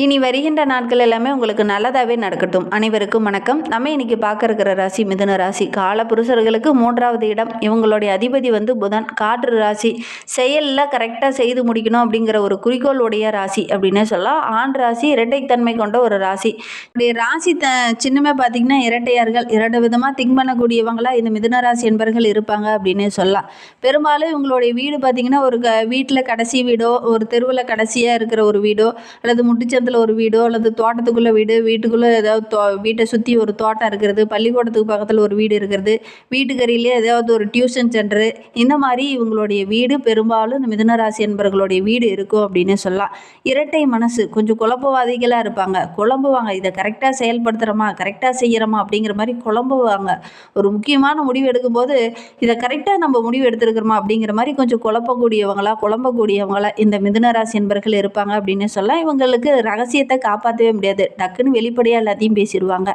இனி வருகின்ற நாட்கள் எல்லாமே உங்களுக்கு நல்லதாகவே நடக்கட்டும். அனைவருக்கும் வணக்கம். நம்ம இன்னைக்கு பார்க்க இருக்கிற ராசி மிதுன ராசி. காலபுருஷர்களுக்கு 3வது இடம். இவங்களுடைய அதிபதி புதன். காற்று ராசி. செயலில் கரெக்டாக செய்து முடிக்கணும் அப்படிங்கிற ஒரு குறிக்கோள் உடைய ராசி அப்படின்னே சொல்லலாம். ஆண் ராசி, இரட்டைத்தன்மை கொண்ட ஒரு ராசி. இப்படி ராசி சின்னமே பார்த்தீங்கன்னா இரட்டையர்கள், 2 விதமாக திங்க் பண்ணக்கூடியவங்களா இந்த மிதுன ராசி என்பவர்கள் இருப்பாங்க அப்படின்னே சொல்லலாம். பெரும்பாலும் இவங்களுடைய வீடு பார்த்தீங்கன்னா ஒரு வீட்டில் கடைசி வீடோ, ஒரு தெருவில் கடைசியாக இருக்கிற ஒரு வீடோ, அல்லது முட்டுச்சந்தில் ஒரு வீடோ, அல்லது தோட்டத்துக்குள்ளே வீடு, வீட்டுக்குள்ளே ஏதாவது வீட்டை சுற்றி ஒரு தோட்டம் இருக்கிறது, பள்ளிக்கூடத்துக்கு பக்கத்தில் ஒரு வீடு இருக்கிறது, வீட்டுக்கரையிலே ஏதாவது ஒரு டியூஷன் சென்டரு, இந்த மாதிரி இவங்களுடைய வீடு பெரும்பாலும் இந்த மிதுனராசி என்பவர்களுடைய வீடு இருக்கும் அப்படின்னு சொல்லலாம். இரட்டை மனசு, கொஞ்சம் குழப்பவாதிகளாக இருப்பாங்க. குழம்புவாங்க, இதை கரெக்டாக செயல்படுத்துகிறோமா, கரெக்டாக செய்கிறோமா அப்படிங்கிற மாதிரி குழம்புவாங்க. ஒரு முக்கியமான முடிவு எடுக்கும்போது இதை கரெக்டாக நம்ம முடிவு எடுத்துருக்கிறோமா அப்படிங்கிற மாதிரி கொஞ்சம் குழம்பக்கூடியவங்களா இந்த மிதுனராசி என்பவர்கள் இருப்பாங்க அப்படின்னு சொல்லலாம். இவங்களுக்கு ரகசியத்தை காப்பாற்றவே முடியாது. டக்குன்னு வெளிப்படையாக எல்லாத்தையும் பேசிடுவாங்க.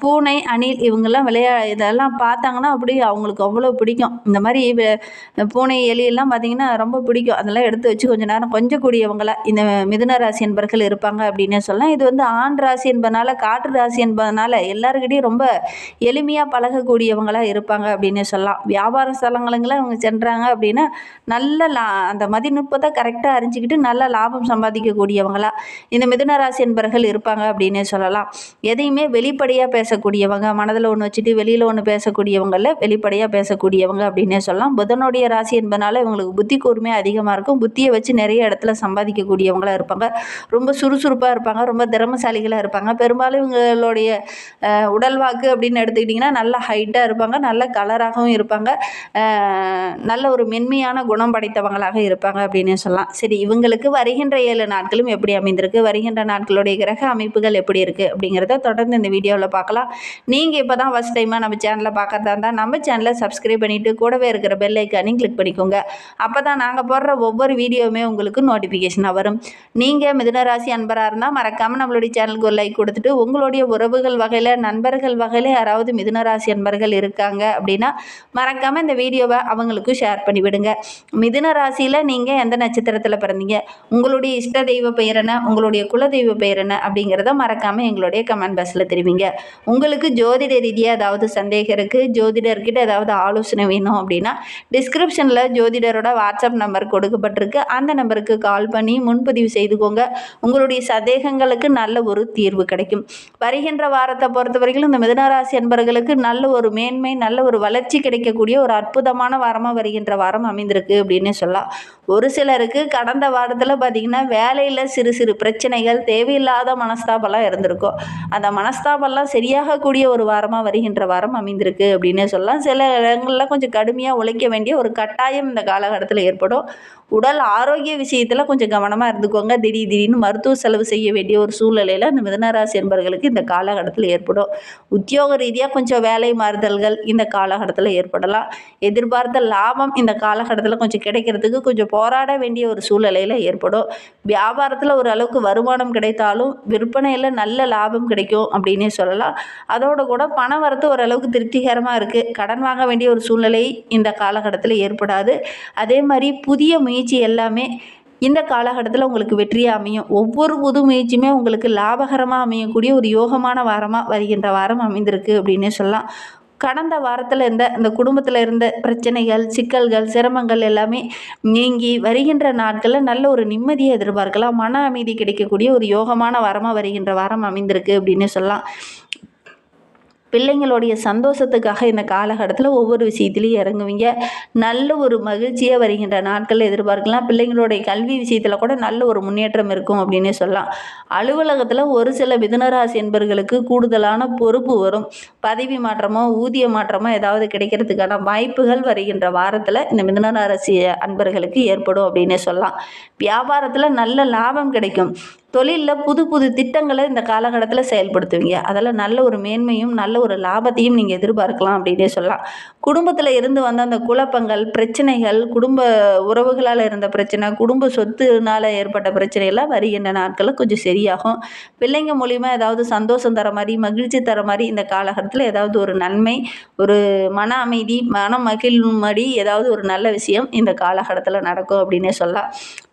பூனை, அணில் இவங்கெல்லாம் இதெல்லாம் பார்த்தாங்கன்னா அப்படி அவங்களுக்கு அவ்வளோ பிடிக்கும். இந்த மாதிரி பூனை, எலியெல்லாம் பார்த்திங்கன்னா ரொம்ப பிடிக்கும். அதெல்லாம் எடுத்து வச்சு கொஞ்சம் நேரம் கொஞ்சக்கூடியவங்களா இந்த மிதுன ராசி என்பவர்கள் இருப்பாங்க அப்படின்னே சொல்லலாம். இது ஆண் ராசி என்பதனால, காற்று ராசி என்பதனால எல்லாருக்கிட்டையும் ரொம்ப எளிமையாக பழகக்கூடியவங்களாக இருப்பாங்க அப்படின்னே சொல்லலாம். வியாபார ஸ்தலங்களுங்கெல்லாம் இவங்க சென்றாங்க அப்படின்னா நல்ல அந்த மதிநுட்பத்தை கரெக்டாக அறிஞ்சிக்கிட்டு நல்ல லாபம் சம்பாதிக்கக்கூடியவங்களா இந்த மிதுன ராசி என்பவர்கள் இருப்பாங்க அப்படின்னே சொல்லலாம். எதையுமே வெளிப்படையாக பேசக்கூடியவங்க, மனதில் ஒன்று வச்சுட்டு வெளியில் ஒன்று பேசக்கூடியவங்கள வெளிப்படையாக பேசக்கூடியவங்க அப்படின்னே சொல்லலாம். புதனுடைய ராசி என்பதனால இவங்களுக்கு புத்தி கூர்மையாக அதிகமாக இருக்கும். புத்தியை வச்சு நிறைய இடத்துல சம்பாதிக்கக்கூடியவங்களாக இருப்பாங்க. ரொம்ப சுறுசுறுப்பாக இருப்பாங்க, ரொம்ப திறமசாலிகளாக இருப்பாங்க. பெரும்பாலும் இவங்களுடைய உடல் வாக்கு அப்படின்னு எடுத்துக்கிட்டிங்கன்னா நல்ல ஹைட்டாக இருப்பாங்க, நல்ல கலராகவும் இருப்பாங்க, நல்ல ஒரு மென்மையான குணம் படைத்தவங்களாக இருப்பாங்க அப்படின்னே சொல்லலாம். சரி, இவங்களுக்கு வருகின்ற 7 நாட்களும் எப்படி அமைந்திருக்கு, வருகின்ற நாட்களுடைய கிரக அமைப்புகள் எப்படி இருக்குது அப்படிங்கிறத தொடர்ந்து இந்த வீடியோவில் பார்க்கலாம். நீங்கள் இப்போ தான் ஃபஸ்ட் டைமாக நம்ம சேனலை பார்க்கறதா இருந்தால் நம்ம சேனலை சப்ஸ்கிரைப் பண்ணிவிட்டு கூடவே இருக்கிற பெல் ஐக்கானையும் கிளிக் பண்ணிக்கோங்க. அப்போ தான் நாங்கள் போடுற ஒவ்வொரு வீடியோவுமே உங்களுக்கு நோட்டிஃபிகேஷனாக வரும். நீங்கள் மிதுனராசி அன்பராக இருந்தால் மறக்காமல் நம்மளுடைய சேனலுக்கு ஒரு லைக் கொடுத்துட்டு, உங்களுடைய உறவுகள் வகையில், நண்பர்கள் வகையில் யாராவது மிதுனராசி அன்பர்கள் இருக்காங்க அப்படின்னா மறக்காமல் இந்த வீடியோவை அவங்களுக்கும் ஷேர் பண்ணிவிடுங்க. மிதுன ராசியில் நீங்கள் எந்த நட்சத்திரத்தில் பிறந்தீங்க, உங்களுடைய இஷ்ட தெய்வ பெயர் என்ன, உங்களுடைய குலதெய்வ பெயர் என்ன அப்படிங்கிறத மறக்காமல் எங்களுடைய கமெண்ட் பாக்ஸில் தெரிவிங்க. உங்களுக்கு ஜோதிட ரீதியாக ஏதாவது சந்தேகம் இருக்குது, ஜோதிடர்கிட்ட ஏதாவது ஆலோசனை வேணும் அப்படின்னா டிஸ்கிரிப்ஷனில் ஜோதிடரோட வாட்ஸ்அப் நம்பர் கொடுக்கப்பட்டிருக்கு. அந்த நம்பருக்கு கால் பண்ணி முன்பதிவு செய்துக்கோங்க. உங்களுடைய சந்தேகங்களுக்கு நல்ல ஒரு தீர்வு கிடைக்கும். வருகின்ற வாரத்தை பொறுத்த வரைக்கும் இந்த மிதுனராசி என்பவர்களுக்கு நல்ல ஒரு மேன்மை, நல்ல ஒரு வளர்ச்சி கிடைக்கக்கூடிய ஒரு அற்புதமான வாரமாக வருகின்ற வாரம் அமைந்திருக்கு அப்படின்னு சொல்லலாம். ஒரு சிலருக்கு கடந்த வாரத்தில் பார்த்திங்கன்னா வேலையில் சிறு சிறு பிரச்சனைகள், தேவையில்லாத மனஸ்தாபம்லாம் இருந்திருக்கும். அந்த மனஸ்தாபம்லாம் சரியாகக்கூடிய ஒரு வாரமாக வருகின்ற வாரம் அமைந்திருக்கு அப்படின்னே சொல்லலாம். சில இடங்களில் கொஞ்சம் கடுமையாக உழைக்க வேண்டிய ஒரு கட்டாயம் இந்த காலகட்டத்தில் ஏற்படும். உடல் ஆரோக்கிய விஷயத்தில் கொஞ்சம் கவனமாக இருந்துக்கோங்க. திடீர்னு மருத்துவ செலவு செய்ய வேண்டிய ஒரு சூழ்நிலையில் இந்த மிதுனராசி என்பவர்களுக்கு இந்த காலகட்டத்தில் ஏற்படும். உத்தியோக ரீதியாக கொஞ்சம் வேலை மாறுதல்கள் இந்த காலகட்டத்தில் ஏற்படலாம். எதிர்பார்த்த லாபம் இந்த காலகட்டத்தில் கொஞ்சம் கிடைக்கிறதுக்கு கொஞ்சம் போராட வேண்டிய ஒரு சூழ்நிலையில் ஏற்படும். வியாபாரத்தில் ஓரளவுக்கு வருமானம் கிடைத்தாலும் விற்பனையில் நல்ல லாபம் கிடைக்கும் அப்படின்னே சொல்லலாம். அதோடு கூட பண வரத்து ஓரளவுக்கு திருப்திகரமாக இருக்குது. கடன் வாங்க வேண்டிய ஒரு சூழ்நிலை இந்த காலகட்டத்தில் ஏற்படாது. அதே மாதிரி புதிய முயற்சி எல்லாமே இந்த காலகட்டத்தில் உங்களுக்கு வெற்றியாக அமையும். ஒவ்வொரு புது முயற்சியுமே உங்களுக்கு லாபகரமாக அமையக்கூடிய ஒரு யோகமான வாரமாக வருகின்ற வாரம் அமைந்திருக்கு அப்படின்னு சொல்லலாம். கடந்த வாரத்தில் இந்த குடும்பத்தில் இருந்த பிரச்சனைகள், சிக்கல்கள், சிரமங்கள் எல்லாமே நீங்கி வருகின்ற நாட்களில் நல்ல ஒரு நிம்மதியை எதிர்பார்க்கலாம். மன அமைதி கிடைக்கக்கூடிய ஒரு யோகமான வாரமாக வருகின்ற வாரம் அமைந்திருக்கு அப்படின்னு சொல்லலாம். பிள்ளைங்களுடைய சந்தோஷத்துக்காக இந்த காலகட்டத்தில் ஒவ்வொரு விஷயத்துலையும் இறங்குவீங்க. நல்ல ஒரு மகிழ்ச்சியாக வருகின்ற நாட்களில் எதிர்பார்க்கலாம். பிள்ளைங்களுடைய கல்வி விஷயத்தில் கூட நல்ல ஒரு முன்னேற்றம் இருக்கும் அப்படின்னே சொல்லலாம். அலுவலகத்தில் ஒரு சில மிதுனராசி என்பவர்களுக்கு கூடுதலான பொறுப்பு வரும். பதவி மாற்றமோ ஊதிய மாற்றமோ ஏதாவது கிடைக்கிறதுக்கான வாய்ப்புகள் வருகின்ற வாரத்தில் இந்த மிதுனராசி அன்பர்களுக்கு ஏற்படும் அப்படின்னே சொல்லலாம். வியாபாரத்தில் நல்ல லாபம் கிடைக்கும். தொழிலில் புது புது திட்டங்களை இந்த காலகட்டத்தில் செயல்படுத்துவீங்க. அதில் நல்ல ஒரு மேன்மையும் நல்ல ஒரு லாபத்தையும் நீங்கள் எதிர்பார்க்கலாம் அப்படின்னே சொல்லலாம். குடும்பத்தில் இருந்து வந்த அந்த குழப்பங்கள், பிரச்சனைகள், குடும்ப உறவுகளால் இருந்த பிரச்சனை, குடும்ப சொத்துனால ஏற்பட்ட பிரச்சனையெல்லாம் வருகின்ற நாட்களில் கொஞ்சம் சரியாகும். பிள்ளைங்க மூலிமா ஏதாவது சந்தோஷம் தர மாதிரி, மகிழ்ச்சி தர மாதிரி இந்த காலகட்டத்தில் ஏதாவது ஒரு நன்மை, ஒரு மன அமைதி, மனம் மகிழும்படி ஏதாவது ஒரு நல்ல விஷயம் இந்த காலகட்டத்தில் நடக்கும் அப்படின்னே சொல்லலாம்.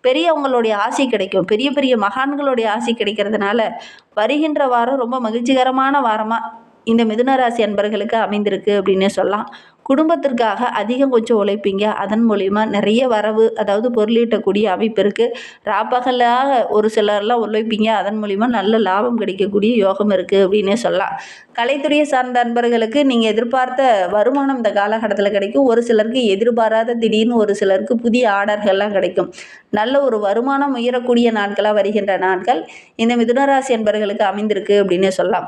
பெரியவங்களுடைய ஆசை கிடைக்கும். பெரிய பெரிய மகான்களுடைய ஆசை கிடைக்கிறதுனால வருகின்ற வாரம் ரொம்ப மகிழ்ச்சிகரமான வாரமாக இந்த மிதுன ராசி அன்பர்களுக்கு அமைந்திருக்கு அப்படின்னே சொல்லலாம். குடும்பத்திற்காக அதிகம் கொஞ்சம் உழைப்பீங்க. அதன் மூலிமா நிறைய வரவு, அதாவது பொருளீட்டக்கூடிய அமைப்பு இருக்குது. ராப்பகலாக ஒரு சிலர்லாம் உழைப்பீங்க. அதன் மூலிமா நல்ல லாபம் கிடைக்கக்கூடிய யோகம் இருக்குது அப்படின்னே சொல்லலாம். கலைத்துறையை சார்ந்த அன்பர்களுக்கு நீங்கள் எதிர்பார்த்த வருமானம் இந்த காலகட்டத்தில் கிடைக்கும். ஒரு சிலருக்கு எதிர்பாராத திடீர்னு ஒரு சிலருக்கு புதிய ஆர்டர்கள்லாம் கிடைக்கும். நல்ல ஒரு வருமானம் உயரக்கூடிய நாட்களாக வருகின்ற நாட்கள் இந்த மிதுனராசி அன்பர்களுக்கு அமைந்திருக்கு அப்படின்னே சொல்லலாம்.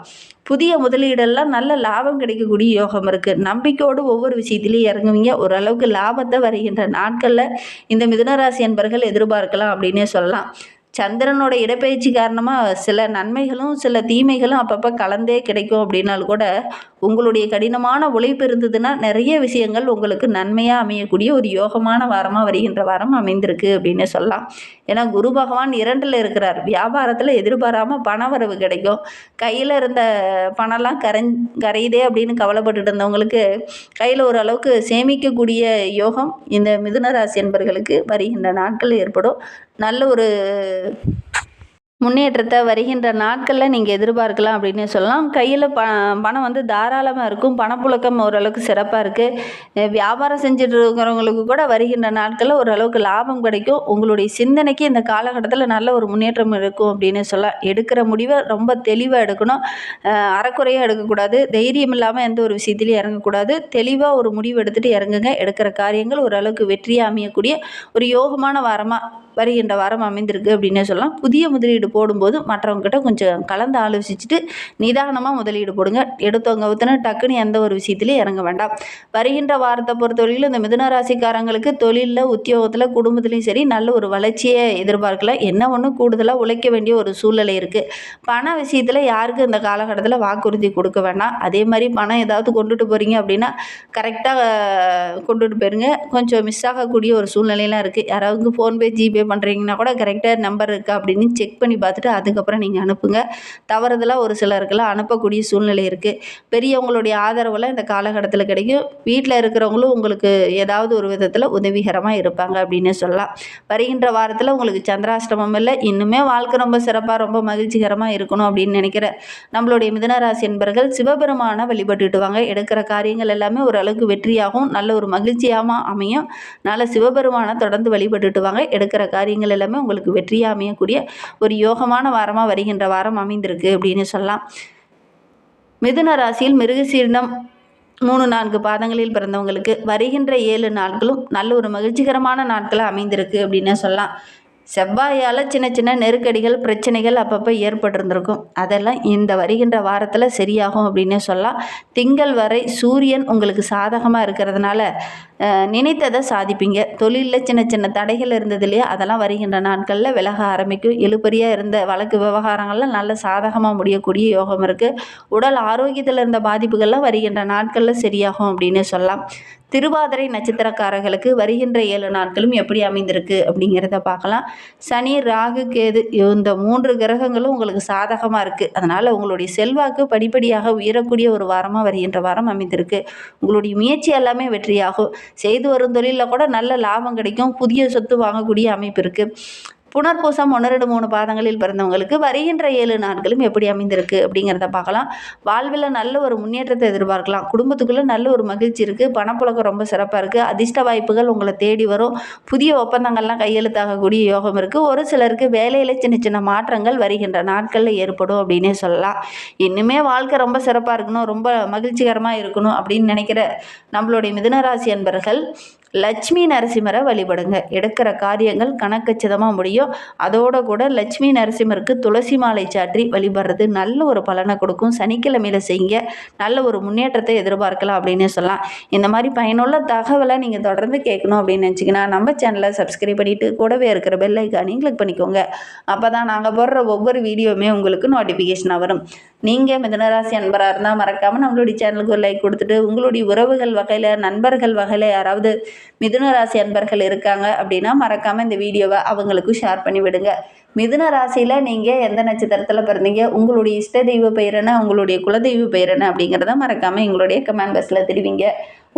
புதிய முதலீடெல்லாம் நல்ல லாபம் கிடைக்கக்கூடிய யோகம் இருக்குது. நம்பிக்கையோடு ஒவ்வொரு விஷயத்திலையும் இறங்குவீங்க. ஓரளவுக்கு லாபத்தை வருகின்ற நாட்களில் இந்த மிதுனராசி அன்பர்கள் எதிர்பார்க்கலாம் அப்படின்னே சொல்லலாம். சந்திரனோட இடப்பெயர்ச்சி காரணமாக சில நன்மைகளும் சில தீமைகளும் அப்பப்போ கலந்தே கிடைக்கும். அப்படின்னாலும் கூட உங்களுடைய கடினமான உழைப்பு இருந்ததுன்னா நிறைய விஷயங்கள் உங்களுக்கு நன்மையாக அமையக்கூடிய ஒரு யோகமான வாரமாக வருகின்ற வாரம் அமைந்திருக்கு அப்படின்னு சொல்லலாம். ஏன்னா குரு பகவான் 2ல் இருக்கிறார். வியாபாரத்தில் எதிர்பாராமல் பணவரவு கிடைக்கும். கையில் இருந்த பணம்லாம் கரையுதே அப்படின்னு கவலைப்பட்டுட்டு இருந்தவங்களுக்கு கையில் ஓரளவுக்கு சேமிக்கக்கூடிய யோகம் இந்த மிதுன ராசி என்பர்களுக்கு வருகின்ற நாட்கள் ஏற்படும். நல்ல ஒரு முன்னேற்றத்தை வருகின்ற நாட்களில் நீங்கள் எதிர்பார்க்கலாம் அப்படின்னு சொல்லலாம். கையில் பணம் வந்து தாராளமாக இருக்கும். பணப்புழக்கம் ஓரளவுக்கு சிறப்பாக இருக்குது. வியாபாரம் செஞ்சுட்டு இருக்கிறவங்களுக்கு கூட வருகின்ற நாட்களில் ஓரளவுக்கு லாபம் கிடைக்கும். உங்களுடைய சிந்தனைக்கு இந்த காலகட்டத்தில் நல்ல ஒரு முன்னேற்றம் இருக்கும் அப்படின்னு சொல்லலாம். எடுக்கிற முடிவை ரொம்ப தெளிவாக எடுக்கணும். அறக்குறையாக எடுக்கக்கூடாது. தைரியம் இல்லாமல் எந்த ஒரு விஷயத்துலையும் இறங்கக்கூடாது. தெளிவாக ஒரு முடிவு எடுத்துகிட்டு இறங்குங்க. எடுக்கிற காரியங்கள் ஓரளவுக்கு வெற்றியாக அமையக்கூடிய ஒரு யோகமான வாரமாக வருகின்ற வாரம் அமைந்திருக்கு அப்படின்னே சொல்லலாம். புதிய முதலீடு போடும்போது மற்றவங்ககிட்ட கொஞ்சம் கலந்து ஆலோசிச்சுட்டு நிதானமாக முதலீடு போடுங்க. எடுத்தவங்க ஊற்றினா டக்குன்னு எந்த ஒரு விஷயத்துலையும் இறங்க வேண்டாம். வருகின்ற வாரத்தை பொறுத்தவரையிலும் இந்த மிதுன ராசிக்காரங்களுக்கு தொழிலில், உத்தியோகத்தில், குடும்பத்துலேயும் சரி நல்ல ஒரு வளர்ச்சியை எதிர்பார்க்கலாம். என்ன ஒன்று கூடுதலாக உழைக்க வேண்டிய ஒரு சூழ்நிலை இருக்குது. பண விஷயத்தில் யாருக்கும் இந்த காலகட்டத்தில் வாக்குறுதி கொடுக்க வேண்டாம். அதே மாதிரி பணம் ஏதாவது கொண்டுட்டு போகிறீங்க அப்படின்னா கரெக்டாக கொண்டுட்டு போயிருங்க. கொஞ்சம் மிஸ் ஆகக்கூடிய ஒரு சூழ்நிலையெல்லாம் இருக்குது. யாராவது ஃபோன்பே, ஜிபே பண்ணுறீங்கன்னா கூட கரெக்டாக நம்பர் இருக்கா அப்படின்னு செக் பண்ணி பார்த்துட்டு அதுக்கப்புறம் நீங்கள் அனுப்புங்க. தவறுதலாக ஒரு சிலருக்கெல்லாம் அனுப்பக்கூடிய சூழ்நிலை இருக்குது. பெரியவங்களுடைய ஆதரவெல்லாம் இந்த காலகட்டத்தில் கிடைக்கும். வீட்டில் இருக்கிறவங்களும் உங்களுக்கு ஏதாவது ஒரு விதத்தில் உதவிகரமாக இருப்பாங்க அப்படின்னு சொல்லலாம். வருகின்ற வாரத்தில் உங்களுக்கு சந்திராஷ்டமம் இல்லை. இன்னுமே வாழ்க்கை ரொம்ப சிறப்பாக ரொம்ப மகிழ்ச்சிகரமாக இருக்கணும் அப்படின்னு நினைக்கிற நம்மளுடைய மிதுனராசி என்பர்கள் சிவபெருமானை வழிபட்டுட்டு வாங்க. எடுக்கிற காரியங்கள் எல்லாமே ஓரளவுக்கு வெற்றியாகவும் நல்ல ஒரு மகிழ்ச்சியாகவும் அமையும். நல்ல சிவபெருமானை தொடர்ந்து வழிபட்டுட்டு வாங்க. எடுக்கிற காரியங்கள் எல்லாமே உங்களுக்கு வெற்றியாக அமையக்கூடிய ஒரு யோகமான வாரமாக வருகின்ற வாரம் அமைந்திருக்கு அப்படின்னு சொல்லலாம். மிதுன ராசியில் மிருகசீரிடம் 3-4 பாதங்களில் பிறந்தவங்களுக்கு வருகின்ற 7 நாட்களும் நல்ல ஒரு மகிழ்ச்சிகரமான நாட்களாக அமைந்திருக்கு அப்படின்னு சொல்லலாம். செவ்வாயால் சின்ன சின்ன நெருக்கடிகள், பிரச்சனைகள் அப்பப்போ ஏற்பட்டிருந்திருக்கும். அதெல்லாம் இந்த வருகின்ற வாரத்தில் சரியாகும் அப்படின்னே சொல்லலாம். திங்கள் வரை சூரியன் உங்களுக்கு சாதகமாக இருக்கிறதுனால நினைத்ததை சாதிப்பீங்க. தொழிலில் சின்ன சின்ன தடைகள் இருந்தது இல்லையா, அதெல்லாம் வருகின்ற நாட்களில் விலக ஆரம்பிக்கும். இழுபறியாக இருந்த வழக்கு விவகாரங்கள்லாம் நல்ல சாதகமாக முடியக்கூடிய யோகம் இருக்குது. உடல் ஆரோக்கியத்தில் இருந்த பாதிப்புகள்லாம் வருகின்ற நாட்களில் சரியாகும் அப்படின்னு சொல்லலாம். திருவாதிரை நட்சத்திரக்காரர்களுக்கு வருகின்ற 7 நாட்களும் எப்படி அமைந்திருக்கு அப்படிங்கிறத பார்க்கலாம். சனி, ராகு, கேது இந்த 3 கிரகங்களும் உங்களுக்கு சாதகமாக இருக்குது. அதனால் உங்களுடைய செல்வாக்கு படிப்படியாக உயரக்கூடிய ஒரு வாரமாக வருகின்ற வாரம் அமைந்திருக்கு. உங்களுடைய முயற்சி எல்லாமே வெற்றியாகும். செய்து வரும் தொழிலில் கூட நல்ல லாபம் கிடைக்கும். புதிய சொத்து வாங்கக்கூடிய அமைப்பு இருக்குது. புனர்பூசம் 1-2-3 பாதங்களில் பிறந்தவங்களுக்கு வருகின்ற 7 நாட்களும் எப்படி அமைந்திருக்கு அப்படிங்கிறத பார்க்கலாம். வாழ்வில் நல்ல ஒரு முன்னேற்றத்தை எதிர்பார்க்கலாம். குடும்பத்துக்குள்ளே நல்ல ஒரு மகிழ்ச்சி இருக்குது. பணப்புழக்கம் ரொம்ப சிறப்பாக இருக்குது. அதிர்ஷ்ட வாய்ப்புகள் உங்களை தேடி வரும். புதிய ஒப்பந்தங்கள்லாம் கையெழுத்தாகக்கூடிய யோகம் இருக்குது. ஒரு சிலருக்கு வேலையில் சின்ன சின்ன மாற்றங்கள் வருகின்ற நாட்களில் ஏற்படும் அப்படின்னே சொல்லலாம். இன்னுமே வாழ்க்கை ரொம்ப சிறப்பாக இருக்கணும், ரொம்ப மகிழ்ச்சிகரமாக இருக்கணும் அப்படின்னு நினைக்கிற நம்மளுடைய மிதுனராசி அன்பர்கள் லட்சுமி நரசிம்மரை வழிபடுங்க. எடுக்கிற காரியங்கள் கணக்கச்சிதமாக முடியும். அதோட கூட லட்சுமி நரசிம்மருக்கு துளசி மாலை சாற்றி வழிபடுறது நல்ல ஒரு பலனை கொடுக்கும். சனிக்கிழமையில் செய்யுங்க, நல்ல ஒரு முன்னேற்றத்தை எதிர்பார்க்கலாம் அப்படின்னு சொல்லலாம். இந்த மாதிரி பயனுள்ள தகவலை நீங்கள் தொடர்ந்து கேட்கணும் அப்படின்னு நினச்சிங்கன்னா நம்ம சேனலை சப்ஸ்கிரைப் பண்ணிவிட்டு கூடவே இருக்கிற பெல் ஐக்கானையும் கிளிக் பண்ணிக்கோங்க. அப்போ தான் நாங்கள் போடுற ஒவ்வொரு வீடியோவுமே உங்களுக்கு நோட்டிஃபிகேஷனாக வரும். நீங்கள் மிதுனராசி அன்பராக இருந்தால் மறக்காமல் நம்மளுடைய சேனலுக்கு ஒரு லைக் கொடுத்துட்டு, உங்களுடைய உறவுகள் வகையில், நண்பர்கள் வகையில் யாராவது மிதுன ராசி அன்பர்கள் இருக்காங்க அப்படின்னா மறக்காமல் இந்த வீடியோவை அவங்களுக்கும் ஷேர் பண்ணி விடுங்க. மிதுன ராசியில் நீங்கள் எந்த நட்சத்திரத்தில் பிறந்தீங்க, உங்களுடைய இஷ்ட தெய்வ பெயர் என்ன, உங்களுடைய குலதெய்வ பெயர் என்ன அப்படிங்கிறத மறக்காமல் எங்களுடைய கமெண்ட் பாக்ஸில் தெரிவிங்க.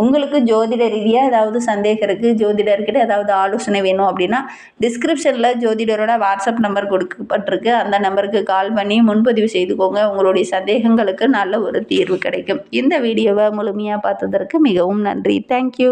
உங்களுக்கு ஜோதிட ரீதியாக ஏதாவது சந்தேகம் இருக்குது, ஜோதிடர்கிட்ட ஏதாவது ஆலோசனை வேணும் அப்படின்னா டிஸ்கிரிப்ஷனில் ஜோதிடரோட வாட்ஸ்அப் நம்பர் கொடுக்கப்பட்டிருக்கு. அந்த நம்பருக்கு கால் பண்ணி முன்பதிவு செய்துக்கோங்க. உங்களுடைய சந்தேகங்களுக்கு நல்ல ஒரு தீர்வு கிடைக்கும். இந்த வீடியோவை முழுமையாக பார்த்ததற்கு மிகவும் நன்றி. தேங்க்யூ.